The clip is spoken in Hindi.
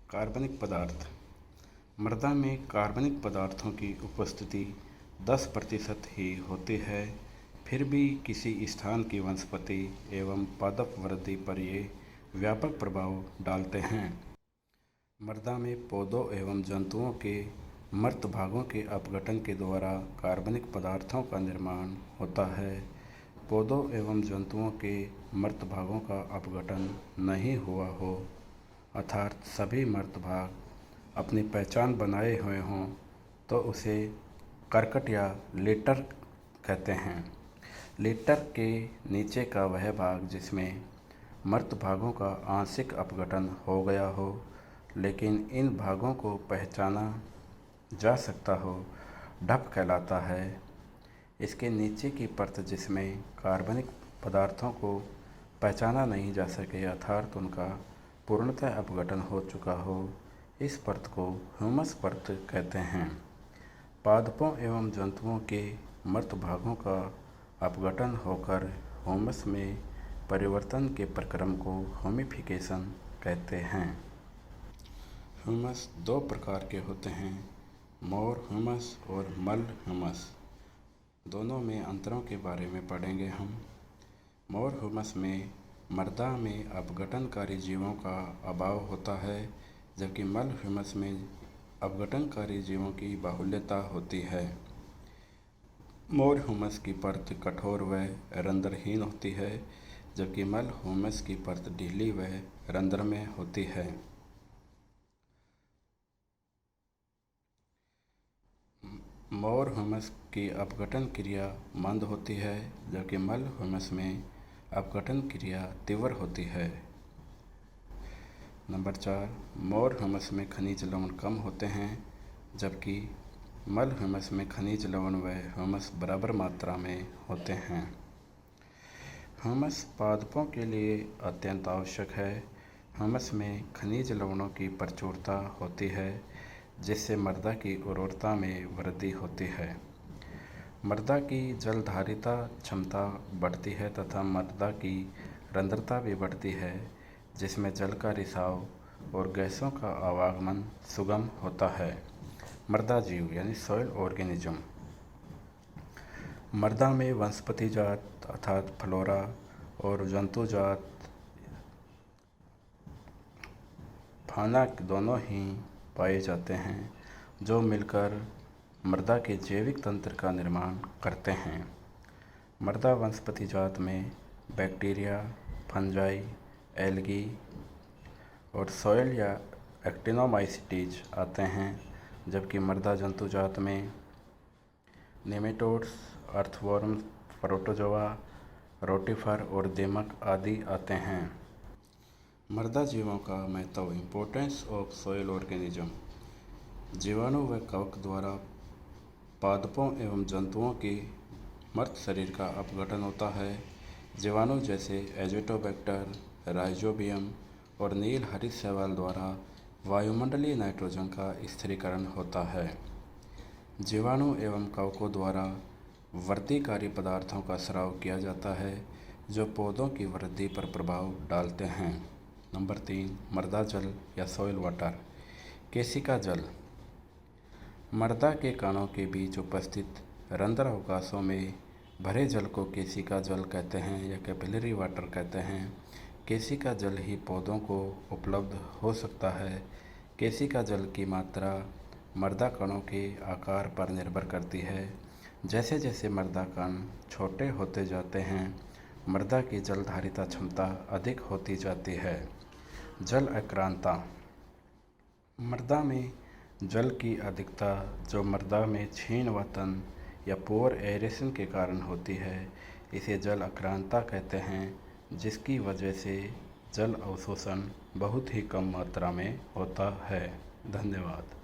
कार्बनिक पदार्थ। मृदा में कार्बनिक पदार्थों की उपस्थिति 10% ही होती है, फिर भी किसी स्थान की वनस्पति एवं पादप वृद्धि पर ये व्यापक प्रभाव डालते हैं। मृदा में पौधों एवं जंतुओं के मृत भागों के अपघटन के द्वारा कार्बनिक पदार्थों का निर्माण होता है। पौधों एवं जंतुओं के मृत भागों का अपघटन नहीं हुआ हो, अर्थात सभी मृत भाग अपनी पहचान बनाए हुए हों, तो उसे कर्कट या लेटर कहते हैं। लेटर के नीचे का वह भाग जिसमें मृत भागों का आंशिक अपघटन हो गया हो, लेकिन इन भागों को पहचाना जा सकता हो, ढप कहलाता है। इसके नीचे की परत जिसमें कार्बनिक पदार्थों को पहचाना नहीं जा सके, अर्थात उनका पूर्णतः अपघटन हो चुका हो, इस परत को ह्यूमस परत कहते हैं। पादपों एवं जंतुओं के मृत भागों का अपघटन होकर ह्यूमस में परिवर्तन के प्रक्रम को ह्यूमिफिकेशन कहते हैं। ह्यूमस दो प्रकार के होते हैं, मोर ह्यूमस और मल ह्यूमस। दोनों में अंतरों के बारे में पढ़ेंगे हम। मोर ह्यूमस में मृदा में अपघटनकारी जीवों का अभाव होता है, जबकि मल ह्यूमस में अपघटनकारी जीवों की बाहुल्यता होती है। मोर ह्यूमस की परत कठोर व रंध्रहीन होती है, जबकि मल ह्यूमस की परत ढीली व रंध्रमय होती है। मोर ह्यूमस की अपघटन क्रिया मंद होती है, जबकि मल ह्यूमस में अपघटन क्रिया तीव्र होती है। नंबर 4, मोर ह्यूमस में खनिज लवण कम होते हैं, जबकि मल ह्यूमस में खनिज लवण व ह्यूमस बराबर मात्रा में होते हैं। ह्यूमस पादपों के लिए अत्यंत आवश्यक है। ह्यूमस में खनिज लवणों की प्रचुरता होती है, जिससे मृदा की उर्वरता में वृद्धि होती है। मृदा की जलधारिता क्षमता बढ़ती है तथा मृदा की रंध्रता भी बढ़ती है, जिसमें जल का रिसाव और गैसों का आवागमन सुगम होता है। मृदा जीव यानी सॉइल ऑर्गेनिज्म। मृदा में वनस्पति जात अर्थात फ्लोरा और जंतु जात फाना दोनों ही पाए जाते हैं, जो मिलकर मृदा के जैविक तंत्र का निर्माण करते हैं। मृदा वनस्पति जात में बैक्टीरिया, फंजाई, एल्गी और सॉइल या एक्टिनोमाइसीटीज आते हैं, जबकि मृदा जंतु जात में नेमेटोड्स, अर्थवर्म्स, प्रोटोजोआ, रोटिफर और दीमक आदि आते हैं। मृदा जीवों का महत्व। Importance of soil organism. जीवाणु व कवक द्वारा पादपों एवं जंतुओं के मृत शरीर का अपघटन होता है। जीवाणु जैसे एजोटोबैक्टर, राइजोबियम और नील हरित शैवाल द्वारा वायुमंडलीय नाइट्रोजन का स्थिरीकरण होता है। जीवाणु एवं कवकों द्वारा वृद्धिकारी पदार्थों का स्राव किया जाता है, जो पौधों की वृद्धि पर प्रभाव डालते हैं। नंबर 3, मृदा जल या सॉइल वाटर। केशिका जल। मृदा के कणों के बीच उपस्थित रंध्र अवकाशों में भरे जल को केशिका जल कहते हैं या कैपिलरी वाटर कहते हैं। केशिका जल ही पौधों को उपलब्ध हो सकता है। केशिका जल की मात्रा मृदा कणों के आकार पर निर्भर करती है। जैसे जैसे मृदा कण छोटे होते जाते हैं, मृदा की जलधारिता क्षमता अधिक होती जाती है। जल अक्रांता। मृदा में जल की अधिकता जो मृदा में क्षीण वतन या पुअर एरेशन के कारण होती है, इसे जल अक्रांता कहते हैं, जिसकी वजह से जल अवशोषण बहुत ही कम मात्रा में होता है। धन्यवाद।